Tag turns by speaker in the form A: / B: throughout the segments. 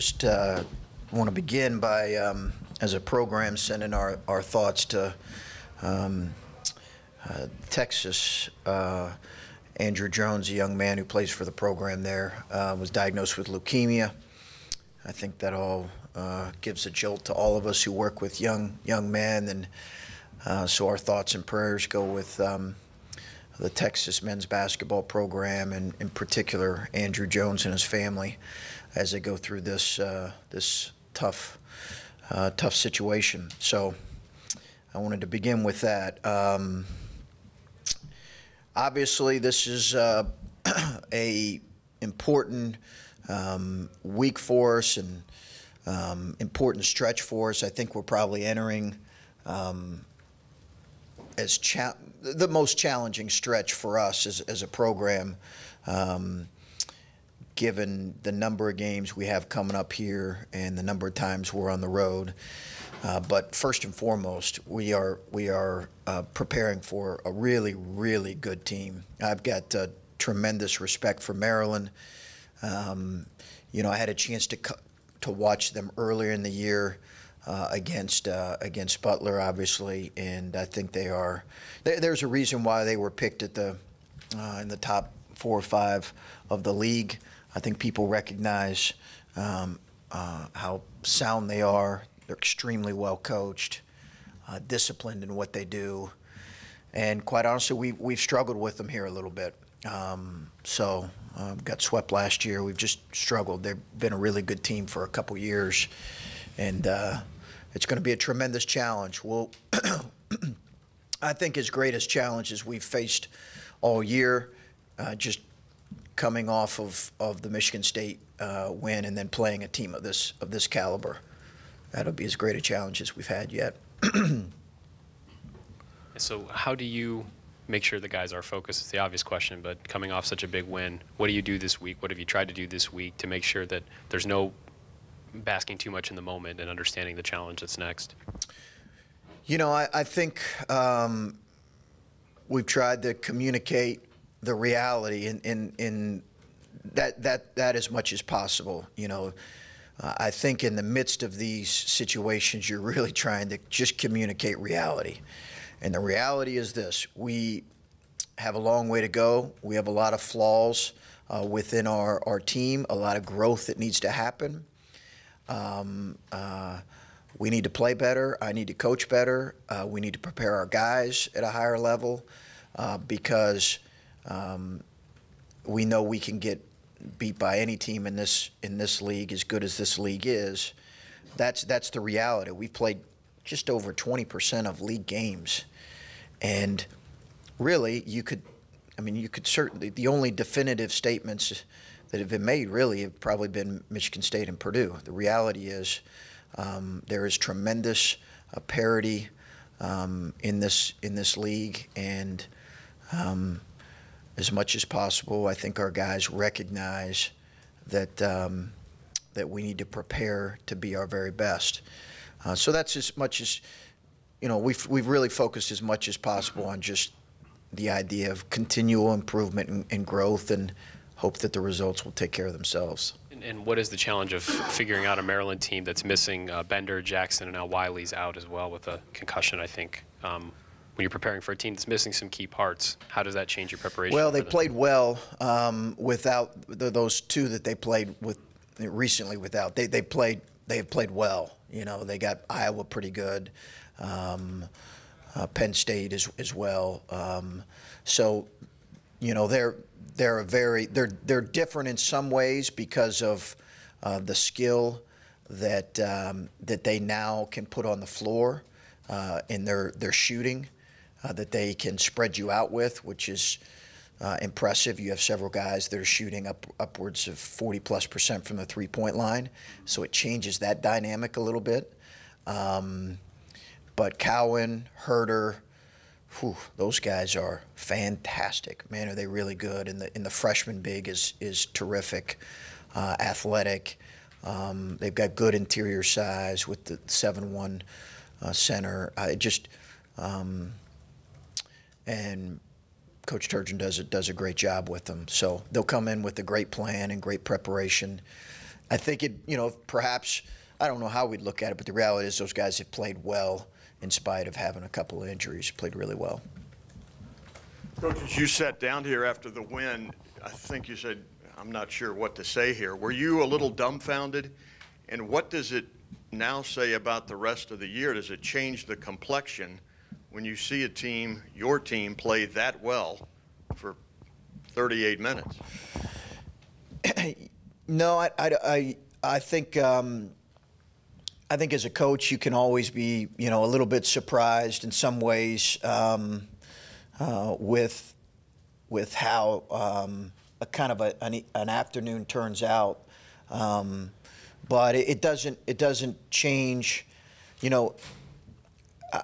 A: Just want to begin by, as a program, sending our thoughts to Texas. Andrew Jones, a young man who plays for the program there, was diagnosed with leukemia. I think that all gives a jolt to all of us who work with young men, and so our thoughts and prayers go with the Texas men's basketball program, and in particular Andrew Jones and his family, as they go through this tough situation. So I wanted to begin with that. Obviously, this is a important week for us, and important stretch for us. I think we're probably entering the most challenging stretch for us as a program, given the number of games we have coming up here and the number of times we're on the road. But first and foremost, we are preparing for a really, really good team. I've got tremendous respect for Maryland. You know, I had a chance to watch them earlier in the year against Butler, obviously, and I think there's a reason why they were picked at in the top 4 or 5 of the league. I think people recognize how sound they are. They're extremely well coached, disciplined in what they do, and quite honestly, we've struggled with them here a little bit. Got swept last year. We've just struggled. They've been a really good team for a couple years, and it's going to be a tremendous challenge. Well, I think his greatest challenges we've faced all year, just coming off of the Michigan State win and then playing a team of this caliber. That'll be as great a challenge as we've had yet.
B: So how do you make sure the guys are focused? It's the obvious question, but coming off such a big win, what do you do this week? What have you tried to do this week to make sure that there's no basking too much in the moment and understanding the challenge that's next?
A: You know, I think we've tried to communicate the reality in that as much as possible. You know, I think in the midst of these situations, you're really trying to just communicate reality. And the reality is this: we have a long way to go. We have a lot of flaws within our team, a lot of growth that needs to happen. We need to play better. I need to coach better. We need to prepare our guys at a higher level because we know we can get beat by any team in this league, as good as this league is. That's the reality. We've played just over 20% of league games, and really, you could certainly, the only definitive statements that have been made really have probably been Michigan State and Purdue. The reality is there is tremendous parity in this league, and as much as possible, I think our guys recognize that that we need to prepare to be our very best. So that's as much as, you know, we've really focused as much as possible on just the idea of continual improvement and growth, and hope that the results will take care of themselves.
B: And what is the challenge of figuring out a Maryland team that's missing Bender, Jackson, and now Wiley's out as well with a concussion, I think? When you're preparing for a team that's missing some key parts, how does that change your preparation?
A: Well, they played well without those two that they played with recently. Without they have played well. You know, they got Iowa pretty good, Penn State as well. So, you know, they're different in some ways because of the skill that they now can put on the floor in their shooting. That they can spread you out with, which is impressive. You have several guys that are shooting upwards of 40+% from the three-point line, so it changes that dynamic a little bit. But Cowan, Herter, those guys are fantastic. Man, are they really good? And the freshman big is terrific, athletic. They've got good interior size with the 7'1" center. And Coach Turgeon does a great job with them. So they'll come in with a great plan and great preparation. I think perhaps, I don't know how we'd look at it, but the reality is those guys have played well in spite of having a couple of injuries, played really well.
C: Coach, as you sat down here after the win, I think you said, I'm not sure what to say here. Were you a little dumbfounded? And what does it now say about the rest of the year? Does it change the complexion when you see a team, your team, play that well for 38 minutes?
A: No, I think as a coach you can always be a little bit surprised in some ways with how a kind of an afternoon turns out, but it doesn't change.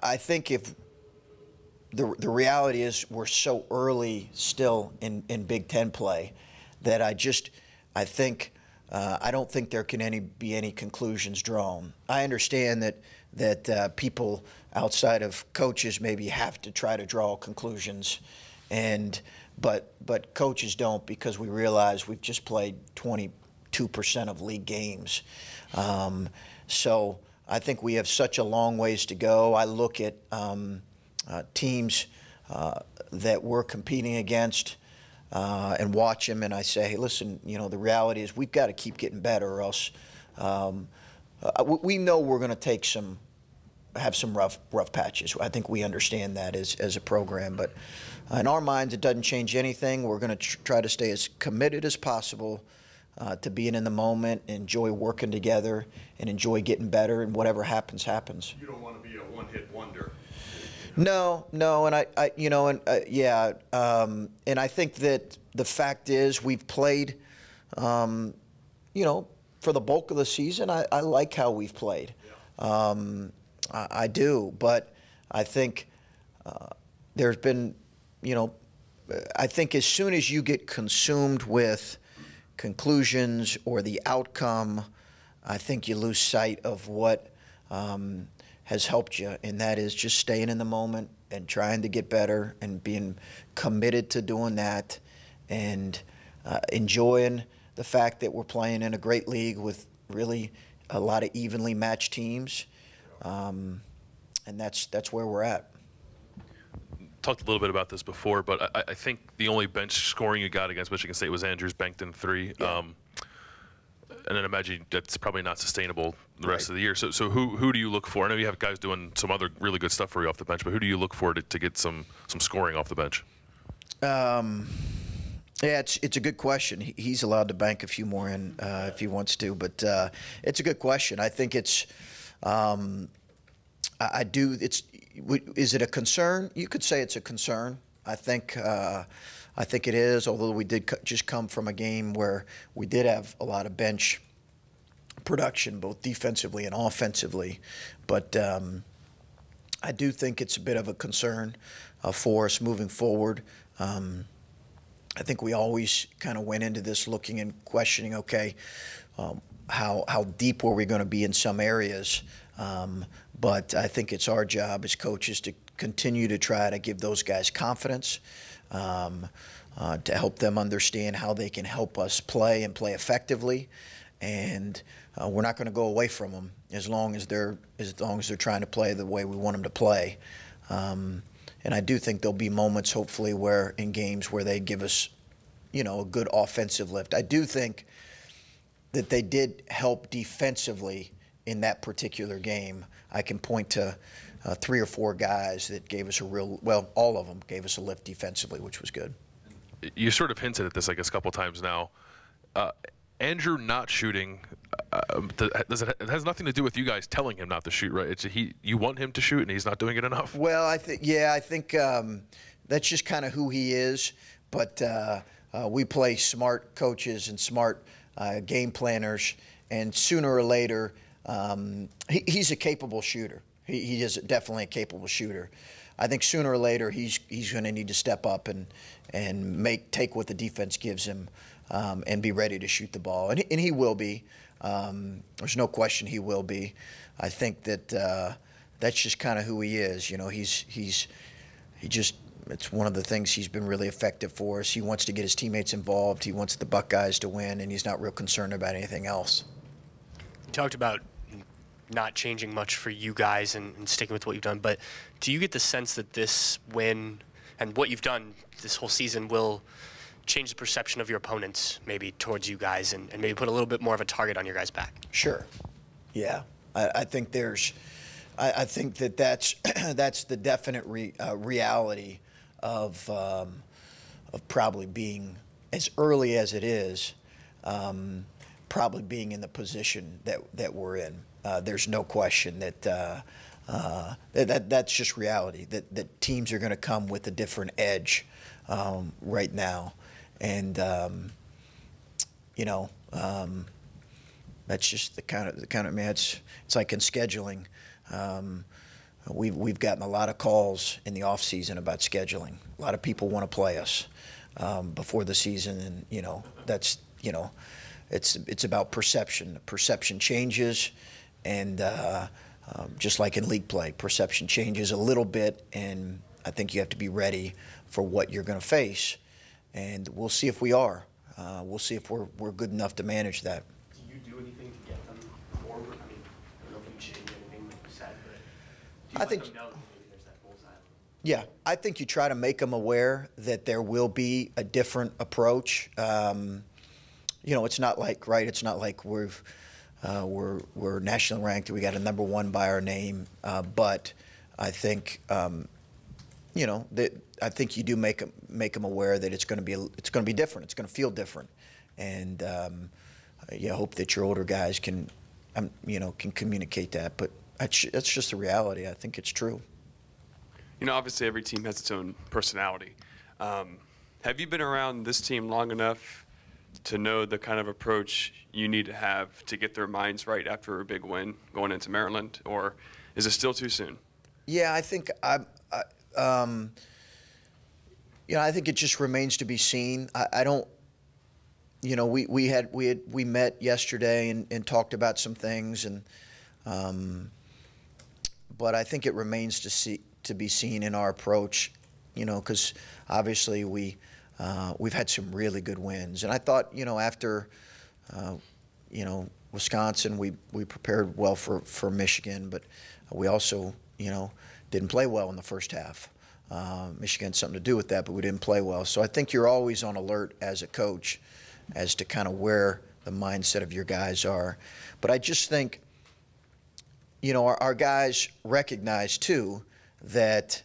A: I think if the reality is we're so early still in Big Ten play that I don't think there can be any conclusions drawn. I understand that people outside of coaches maybe have to try to draw conclusions, but coaches don't, because we realize we've just played 22% of league games. So I think we have such a long ways to go. I look at teams that we're competing against and watch them, and I say, hey, listen, the reality is we've got to keep getting better, or else we know we're going to have some rough patches. I think we understand that as a program, but in our minds, it doesn't change anything. We're going to try to stay as committed as possible to being in the moment, enjoy working together, and enjoy getting better, and whatever happens, happens.
C: You don't want to be a one-hit wonder.
A: No, and and I think that the fact is we've played, for the bulk of the season, I like how we've played. Yeah. I do, but I think there's been, I think as soon as you get consumed with conclusions or the outcome, I think you lose sight of what has helped you, and that is just staying in the moment and trying to get better and being committed to doing that, and enjoying the fact that we're playing in a great league with really a lot of evenly matched teams, and that's where we're at.
D: Talked a little bit about this before, but I think the only bench scoring you got against Michigan State was Andrews, banked in 3. Yeah. And then imagine that's probably not sustainable the rest of the year. So who do you look for? I know you have guys doing some other really good stuff for you off the bench, but who do you look for to get some scoring off the bench?
A: Yeah, it's a good question. He's allowed to bank a few more in if he wants to, but it's a good question. I think it's is it a concern? You could say it's a concern. I think it is, although we did just come from a game where we did have a lot of bench production, both defensively and offensively. But I do think it's a bit of a concern for us moving forward. I think we always kind of went into this looking and questioning, okay, how deep were we going to be in some areas? But I think it's our job as coaches to continue to try to give those guys confidence, to help them understand how they can help us play and play effectively. And we're not going to go away from them as long as they're trying to play the way we want them to play. And I do think there'll be moments, hopefully, where in games where they give us, a good offensive lift. I do think that they did help defensively in that particular game. I can point to 3 or 4 guys that gave us all of them gave us a lift defensively, which was good.
D: You sort of hinted at this, I guess, a couple times now. Andrew not shooting, it has nothing to do with you guys telling him not to shoot, right? You want him to shoot, and he's not doing it enough.
A: Well, I think that's just kind of who he is. But we play smart coaches and smart game planners, and sooner or later, he's a capable shooter. He is definitely a capable shooter. I think sooner or later he's going to need to step up and take what the defense gives him and be ready to shoot the ball. And he will be. There's no question he will be. I think that that's just kind of who he is. It's one of the things he's been really effective for us. He wants to get his teammates involved. He wants the Buckeyes to win, and he's not real concerned about anything else.
E: talked about not changing much for you guys and sticking with what you've done, but do you get the sense that this win and what you've done this whole season will change the perception of your opponents maybe towards you guys and maybe put a little bit more of a target on your guys' back?
A: Sure. Yeah. I think I think that's that's the definite reality of probably being, as early as it is, probably being in the position that we're in. There's no question that that's just reality. That teams are going to come with a different edge right now, and that's just the kind of man. It's like in scheduling. We've gotten a lot of calls in the off season about scheduling. A lot of people want to play us before the season, and that's it's about perception. Perception changes, and just like in league play, perception changes a little bit, and I think you have to be ready for what you're going to face, and we'll see if we are. We'll see if we're good enough to manage that.
E: Do you do anything to get them forward? I mean, I don't know if you change anything like you said, but do you let them know that maybe there's that bullseye?
A: Yeah, I think you try to make them aware that there will be a different approach. It's not like It's not like we're nationally ranked. We got a #1 by our name, but I think that I think you do make them aware that it's going to be different. It's going to feel different, and hope that your older guys can communicate that. But that's just the reality. I think it's true.
F: Obviously every team has its own personality. Have you been around this team long enough to know the kind of approach you need to have to get their minds right after a big win going into Maryland, or is it still too soon? Yeah,
A: I think I think it just remains to be seen. I don't. We met yesterday and talked about some things, and but I think it remains to be seen in our approach. Because obviously we've had some really good wins, and I thought after Wisconsin we prepared well for Michigan, but we also didn't play well in the first half. Michigan had something to do with that, but we didn't play well. So I think you're always on alert as a coach as to kind of where the mindset of your guys are. But I just think our guys recognize too that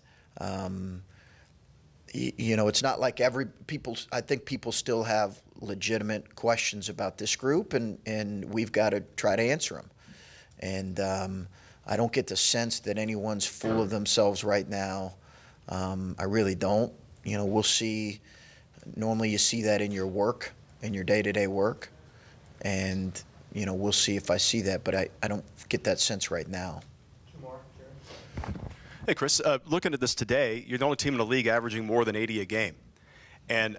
A: it's not like I think people still have legitimate questions about this group, and we've got to try to answer them. And I don't get the sense that anyone's full of themselves right now. I really don't. We'll see. Normally you see that in your work, in your day-to-day work. And, we'll see if I see that, but I don't get that sense right now.
G: Hey, Chris, looking at this today, you're the only team in the league averaging more than 80 a game. And,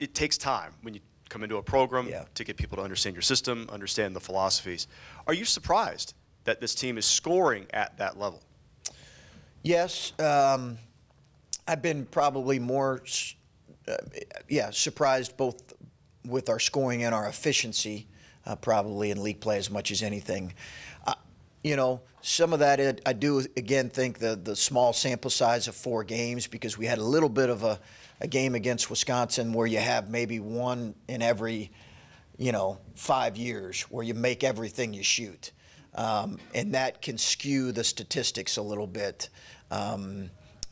G: it takes time when you come into a program to get people to understand your system, understand the philosophies. Are you surprised that this team is scoring at that level?
A: Yes. I've been probably more, surprised both with our scoring and our efficiency, probably in league play as much as anything. Some of that I do, again, think the small sample size of 4 games, because we had a little bit of a game against Wisconsin where you have maybe one in every, 5 years where you make everything you shoot. And that can skew the statistics a little bit,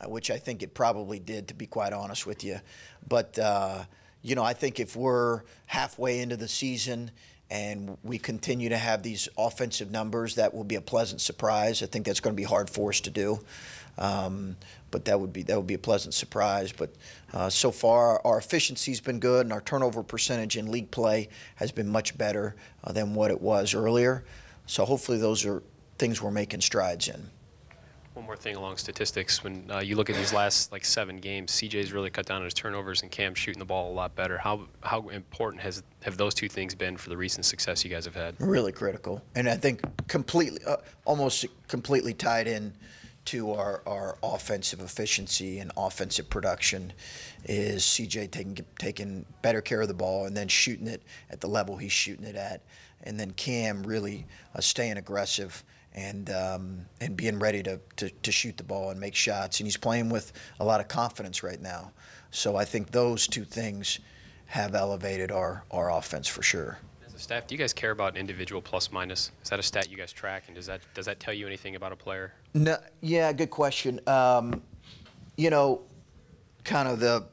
A: which I think it probably did, to be quite honest with you. But, I think if we're halfway into the season and we continue to have these offensive numbers, that will be a pleasant surprise. I think that's going to be hard for us to do, but that would be a pleasant surprise. But so far, our efficiency's been good, and our turnover percentage in league play has been much better than what it was earlier. So hopefully, those are things we're making strides in.
B: One more thing along statistics. When you look at these last 7 games, CJ's really cut down on his turnovers, and Cam's shooting the ball a lot better. How important have those 2 things been for the recent success you guys have had?
A: Really critical, and I think almost completely tied in to our offensive efficiency and offensive production is CJ taking better care of the ball and then shooting it at the level he's shooting it at. and then Cam really staying aggressive and being ready to shoot the ball and make shots. And he's playing with a lot of confidence right now. So I think those two things have elevated our offense for sure.
B: As a staff, do you guys care about individual plus minus? Is that a stat you guys track, and does that tell you anything about a player?
A: No, yeah, good question. You know, kind of the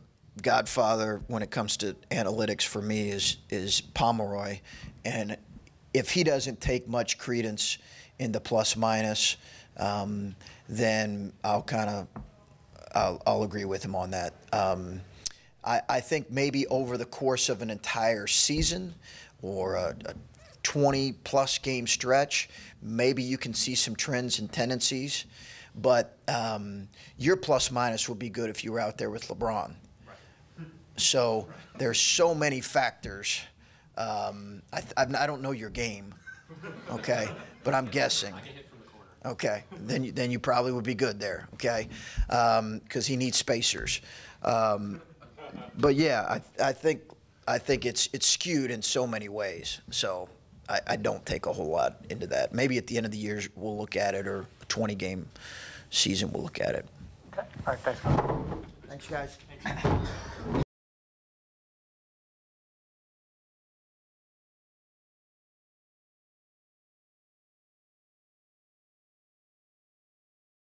A: godfather when it comes to analytics for me is Pomeroy, and if he doesn't take much credence in the plus minus, then I'll agree with him on that. I think maybe over the course of an entire season or a 20-plus game stretch, maybe you can see some trends and tendencies. But your plus minus will be good if you were out there with LeBron. So there's so many factors. I don't know your game, okay, but I'm guessing. Okay, then you probably would be good there, okay, because he needs spacers. But yeah, I think it's skewed in so many ways. So I don't take a whole lot into that. Maybe at the end of the year we'll look at it, or a 20-game season we'll look at it.
H: Okay. All right. Thanks.
A: Thanks, guys.